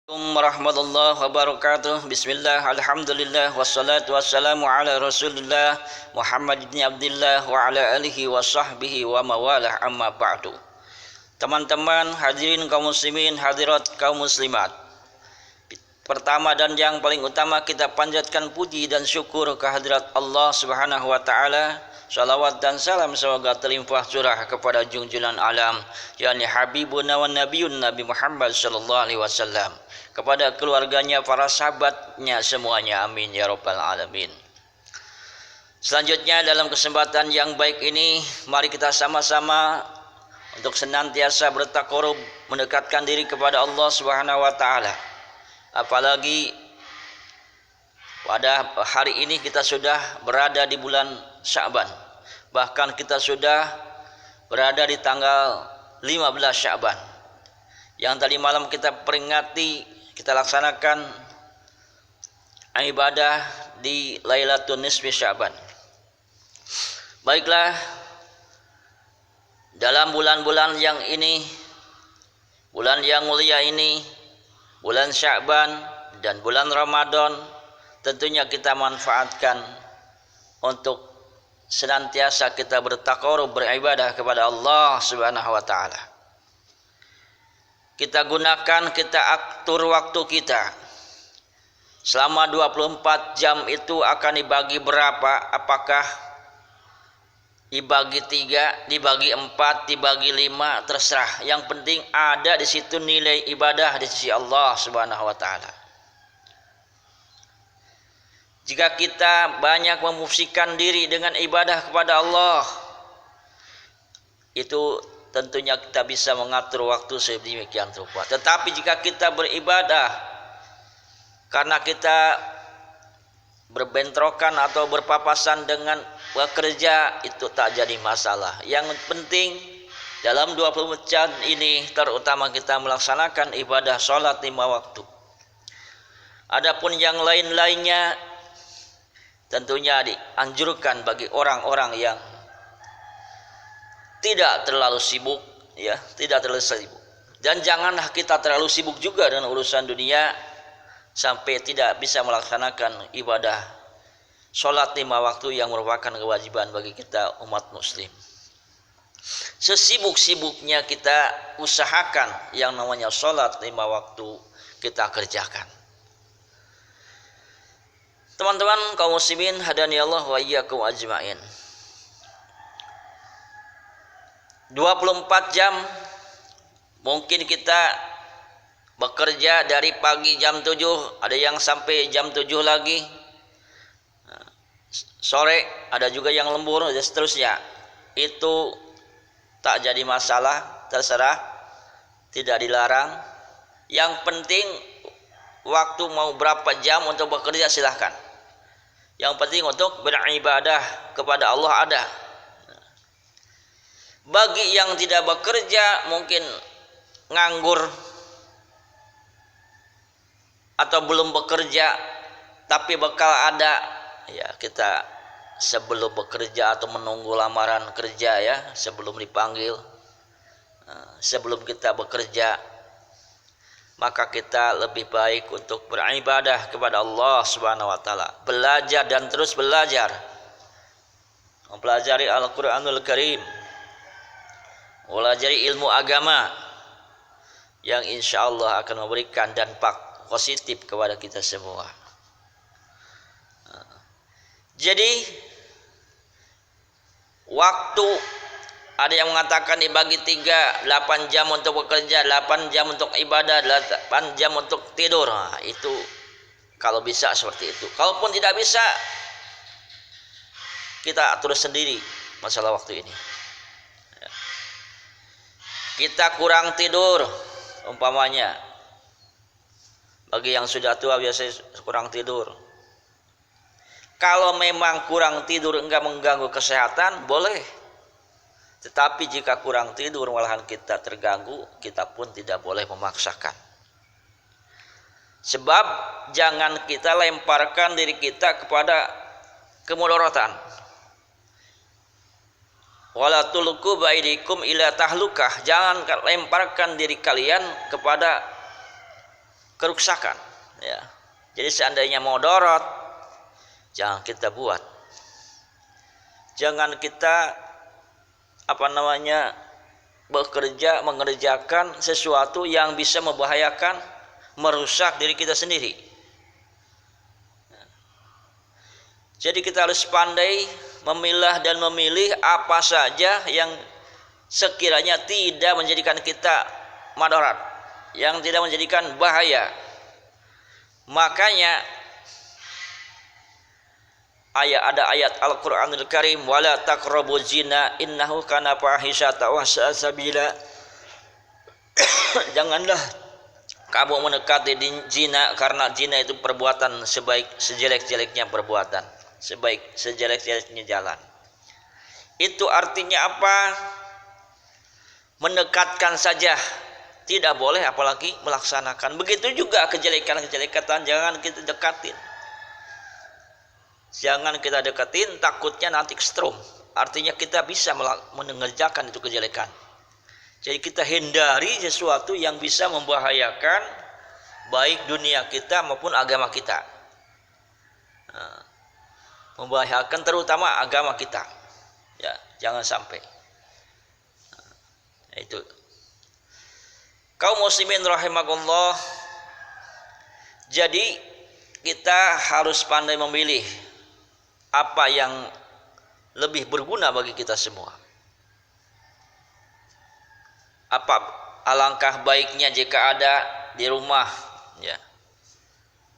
Assalamualaikum warahmatullahi wabarakatuh. Bismillah, alhamdulillah, wassalatu wassalamu ala rasulillah Muhammad ibn Abdillah wa ala alihi wa sahbihi wa mawalah, amma ba'du. Teman-teman hadirin kaum muslimin, hadirat kaum muslimat, pertama dan yang paling utama kita panjatkan puji dan syukur kehadirat Allah subhanahu wa ta'ala. Salawat dan salam semoga terlimpah curah kepada junjungan alam, yakni Habibuna wa Nabiyun Nabi Muhammad sallallahu alaihi wasallam, kepada keluarganya, para sahabatnya semuanya, amin ya rabbal alamin. Selanjutnya dalam kesempatan yang baik ini, mari kita sama-sama untuk senantiasa bertakarub, mendekatkan diri kepada Allah subhanahu wa ta'ala. Apalagi pada hari ini kita sudah berada di bulan Sya'ban. Bahkan kita sudah berada di tanggal 15 Sya'ban. Yang tadi malam kita peringati, kita laksanakan ibadah di Lailatul Nisfi Sya'ban. Baiklah, dalam bulan-bulan yang ini, bulan yang mulia ini, bulan Sya'ban dan bulan Ramadan, tentunya kita manfaatkan untuk senantiasa kita bertakarub, beribadah kepada Allah subhanahu wa ta'ala. Kita gunakan, kita atur waktu kita. Selama 24 jam itu akan dibagi berapa? Apakah dibagi 3, dibagi 4, dibagi 5, terserah. Yang penting ada di situ nilai ibadah di sisi Allah subhanahu wa ta'ala. Jika kita banyak memufsikan diri dengan ibadah kepada Allah, itu tentunya kita bisa mengatur waktu sedemikian rupa. Tetapi jika kita beribadah karena kita berbentrokan atau berpapasan dengan bekerja, itu tak jadi masalah. Yang penting dalam 20 jam ini terutama kita melaksanakan ibadah sholat 5 waktu. Adapun yang lain-lainnya tentunya dianjurkan bagi orang-orang yang tidak terlalu sibuk, ya, tidak terlalu sibuk. Dan janganlah kita terlalu sibuk juga dengan urusan dunia sampai tidak bisa melaksanakan ibadah sholat 5 waktu yang merupakan kewajiban bagi kita umat muslim. Sesibuk-sibuknya kita usahakan yang namanya sholat 5 waktu kita kerjakan. Teman-teman kaum muslimin, hadani Allah wa iyyakum ajmain. 24 jam mungkin kita bekerja dari pagi jam 7, ada yang sampai jam 7 lagi. Sore ada juga yang lembur dan seterusnya. Itu tak jadi masalah, terserah, tidak dilarang. Yang penting waktu mau berapa jam untuk bekerja silahkan. Yang penting untuk beribadah kepada Allah ada. Bagi yang tidak bekerja, mungkin nganggur atau belum bekerja tapi bekal ada, ya kita sebelum bekerja atau menunggu lamaran kerja, ya, sebelum dipanggil, sebelum kita bekerja, maka kita lebih baik untuk beribadah kepada Allah subhanahu wa ta'ala. Belajar dan terus belajar, mempelajari Al-Quranul Karim, mempelajari ilmu agama yang insya Allah akan memberikan dampak positif kepada kita semua. Jadi waktu, ada yang mengatakan dibagi 3, 8 jam untuk bekerja, 8 jam untuk ibadah, 8 jam untuk tidur. Nah, itu kalau bisa seperti itu. Kalaupun tidak bisa, kita atur sendiri masalah waktu ini. Kita kurang tidur, umpamanya, bagi yang sudah tua biasanya kurang tidur. Kalau memang kurang tidur enggak mengganggu kesehatan, boleh. Tetapi jika kurang tidur malahan kita terganggu, kita pun tidak boleh memaksakan. Sebab jangan kita lemparkan diri kita kepada kemudaratan. Wala tulqu baidikum ila tahlukah. Jangan lemparkan diri kalian kepada kerusakan, ya. Jadi seandainya mau dorot, jangan kita buat. Jangan kita mengerjakan sesuatu yang bisa membahayakan, merusak diri kita sendiri. Jadi kita harus pandai memilah dan memilih apa saja yang sekiranya tidak menjadikan kita madarat, yang tidak menjadikan bahaya. Makanya ada ayat Al-Qur'anul Karim, wala taqrabuz zina innahu kana fahisyatan wa sa'a sabila. Janganlah kamu mendekati zina, karena zina itu perbuatan sejelek-jeleknya perbuatan, sejelek-jeleknya jalan. Itu artinya apa? Mendekatkan saja tidak boleh, apalagi melaksanakan. Begitu juga kejelekan jangan kita dekatin. Jangan kita deketin, takutnya nanti ekstrom. Artinya kita bisa mengerjakan itu kejelekan. Jadi kita hindari sesuatu yang bisa membahayakan baik dunia kita maupun agama kita. Membahayakan terutama agama kita. Ya, jangan sampai. Itu. Kaum muslimin rahimakumullah. Jadi kita harus pandai memilih apa yang lebih berguna bagi kita semua. Alangkah baiknya jika ada di rumah, ya.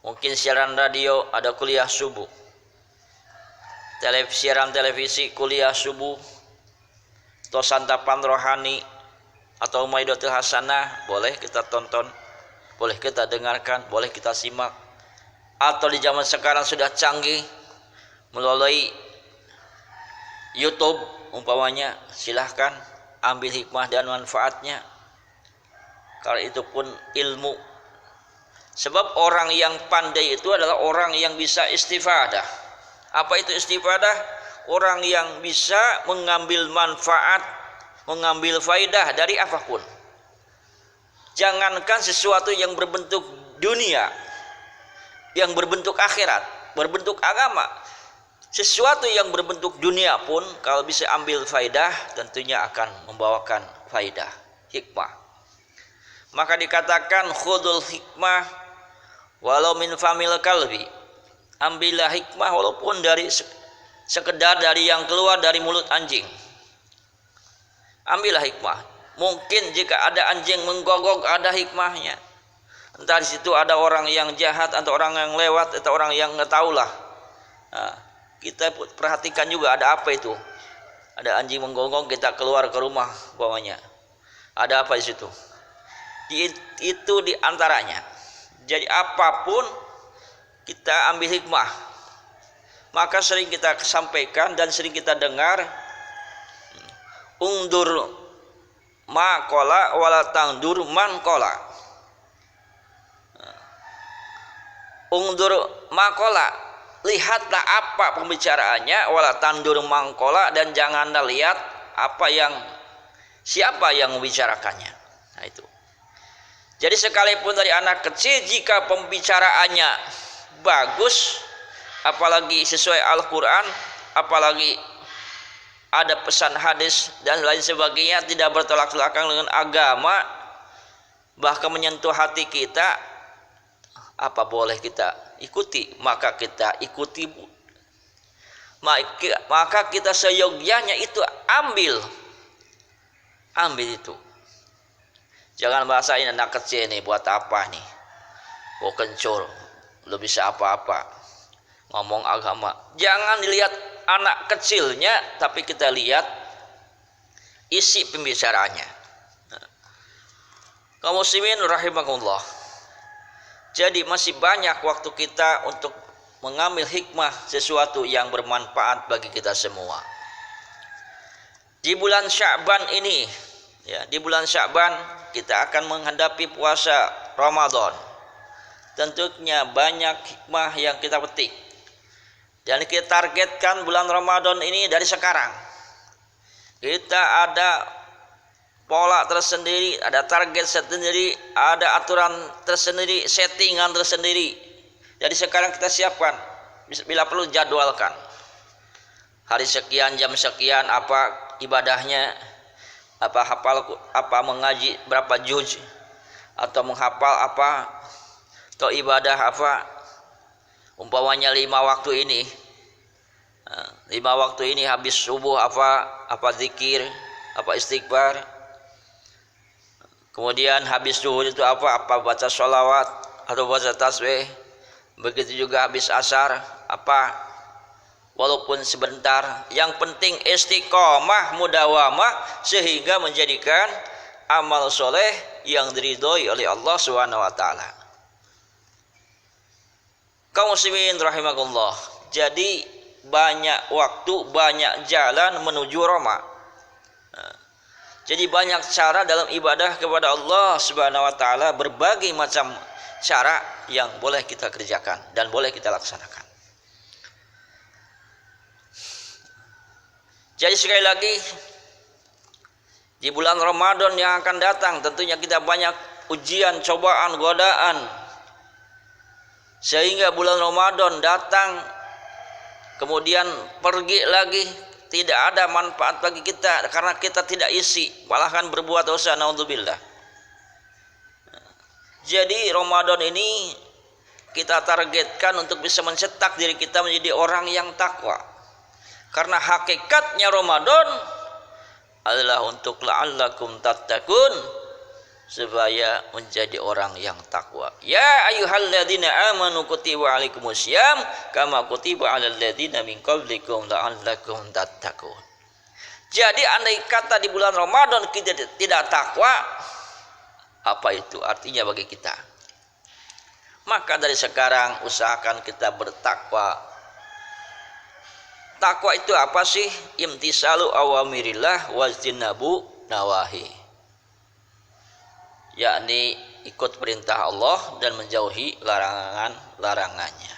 Mungkin siaran radio, ada kuliah subuh. Siaran televisi, kuliah subuh, atau santapan rohani, atau Maidatul Hasanah, boleh kita tonton, boleh kita dengarkan, boleh kita simak. Atau di zaman sekarang sudah canggih, melalui YouTube umpamanya, silahkan ambil hikmah dan manfaatnya. Kalau itu pun ilmu. Sebab orang yang pandai itu adalah orang yang bisa istifadah. Apa itu istifadah? Orang yang bisa mengambil manfaat, mengambil faidah dari apapun. Jangankan sesuatu yang berbentuk dunia, yang berbentuk akhirat, berbentuk agama. Sesuatu yang berbentuk dunia pun kalau bisa ambil faidah, tentunya akan membawakan faidah, hikmah. Maka dikatakan khudul hikmah walau min famil kalbi. Ambillah hikmah walaupun dari sekedar dari yang keluar dari mulut anjing. Ambillah hikmah. Mungkin jika ada anjing menggogok, ada hikmahnya. Entah di situ ada orang yang jahat atau orang yang lewat atau orang yang nggak tahulah. Nah, kita perhatikan juga ada apa itu. Ada anjing menggonggong, kita keluar ke rumah bawahnya. Ada apa di situ? Itu di antaranya. Jadi apapun kita ambil hikmah. Maka sering kita sampaikan dan sering kita dengar, ungdur ma qala wala tangdur man qala. Ungdur ma qala, lihatlah apa pembicaraannya, wala tandur mangkola, dan janganlah lihat siapa yang membicarakannya. Nah itu. Jadi sekalipun dari anak kecil, jika pembicaraannya bagus, apalagi sesuai Al-Quran, apalagi ada pesan hadis dan lain sebagainya, tidak bertolak belakang dengan agama, bahkan menyentuh hati kita, apa boleh kita ikuti? Maka kita ikuti. Maka kita seyogyanya itu ambil itu. Jangan bahasain anak kecil nih, buat apa nih? Oh kencur, lu bisa apa-apa ngomong agama. Jangan dilihat anak kecilnya, tapi kita lihat isi pembicaraannya. Kaum muslimin rahimakumullah. Jadi masih banyak waktu kita untuk mengambil hikmah sesuatu yang bermanfaat bagi kita semua. Di bulan Sya'ban ini, ya, di bulan Sya'ban kita akan menghadapi puasa Ramadan. Tentunya banyak hikmah yang kita petik. Dan kita targetkan bulan Ramadan ini dari sekarang. Kita ada pola tersendiri, ada target tersendiri, ada aturan tersendiri, settingan tersendiri. Jadi sekarang kita siapkan, bila perlu jadwalkan. Hari sekian, jam sekian, apa ibadahnya, apa hafal, apa mengaji berapa juz, atau menghafal apa, atau ibadah apa. Umpamanya 5 waktu ini, 5 waktu ini habis subuh apa zikir, apa istighfar. Kemudian habis zuhur itu apa baca sholawat atau baca tasbih. Begitu juga habis asar apa, walaupun sebentar, yang penting istiqomah mudawamah sehingga menjadikan amal soleh yang diridhoi oleh Allah Subhanahu wa taala. Kaum muslimin rahimakumullah. Jadi banyak waktu, banyak jalan menuju Roma. Jadi banyak cara dalam ibadah kepada Allah Subhanahu wa taala, berbagai macam cara yang boleh kita kerjakan dan boleh kita laksanakan. Jadi sekali lagi, di bulan Ramadan yang akan datang tentunya kita banyak ujian, cobaan, godaan. Sehingga bulan Ramadan datang kemudian pergi lagi, tidak ada manfaat bagi kita karena kita tidak isi, malahan berbuat dosa, naudzubillah. Jadi Ramadan ini kita targetkan untuk bisa mencetak diri kita menjadi orang yang takwa. Karena hakikatnya Ramadan adalah untuk la'allakum tattaqun, supaya menjadi orang yang takwa. Ya ayyuhalladzina amanu kutiba alaikumusiyam kama kutiba alal ladzina min qablikum la'allakum tattaqun. Jadi andai kata di bulan Ramadan kita tidak takwa, apa itu artinya bagi kita? Maka dari sekarang usahakan kita bertakwa. Takwa itu apa sih? Imtisalu awamirillah wajtinabu nawahi, yakni ikut perintah Allah dan menjauhi larangannya.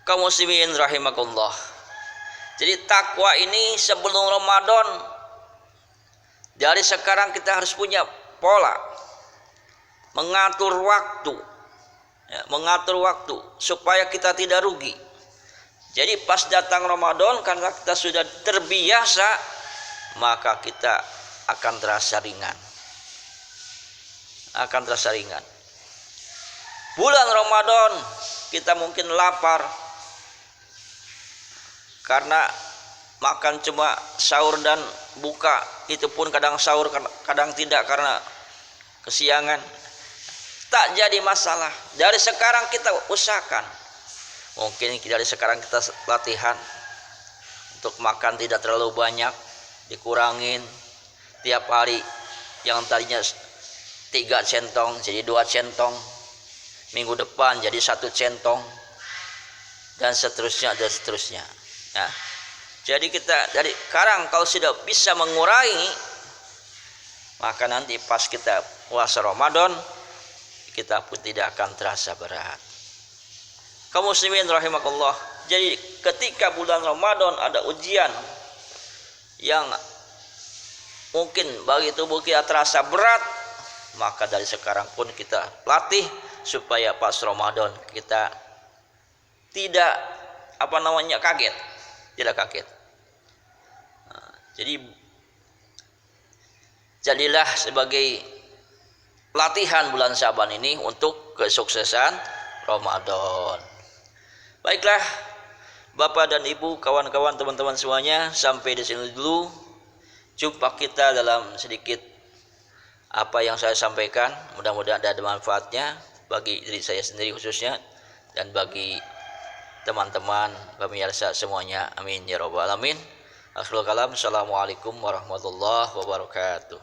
Kaum muslimin rahimakumullah. Jadi takwa ini sebelum Ramadan, dari sekarang kita harus punya pola, mengatur waktu, mengatur waktu supaya kita tidak rugi. Jadi pas datang Ramadan, karena kita sudah terbiasa, maka kita akan terasa ringan. Bulan Ramadan kita mungkin lapar karena makan cuma sahur dan buka, itu pun kadang sahur kadang tidak karena kesiangan. Tak jadi masalah. Dari sekarang kita usahakan, mungkin dari sekarang kita latihan untuk makan tidak terlalu banyak, dikurangin tiap hari. Yang tadinya 3 centong jadi 2 centong, minggu depan jadi 1 centong, dan seterusnya. Nah, jadi kita dari sekarang kalau sudah bisa mengurangi, maka nanti pas kita puasa Ramadan kita pun tidak akan terasa berat. Kaum muslimin rahimakumullah. Jadi ketika bulan Ramadan ada ujian yang mungkin bagi tubuh kita terasa berat, maka dari sekarang pun kita latih supaya pas Ramadan kita tidak kaget, tidak kaget. Jadi jadilah sebagai latihan bulan Syaban ini untuk kesuksesan Ramadan. Baiklah Bapak dan Ibu, kawan-kawan, teman-teman semuanya, sampai di sini dulu jumpa kita dalam sedikit apa yang saya sampaikan. Mudah-mudahan ada manfaatnya bagi diri saya sendiri khususnya dan bagi teman-teman pemirsa semuanya. Amin ya rabbal alamin. Akhirul kalam. Assalamualaikum warahmatullahi wabarakatuh.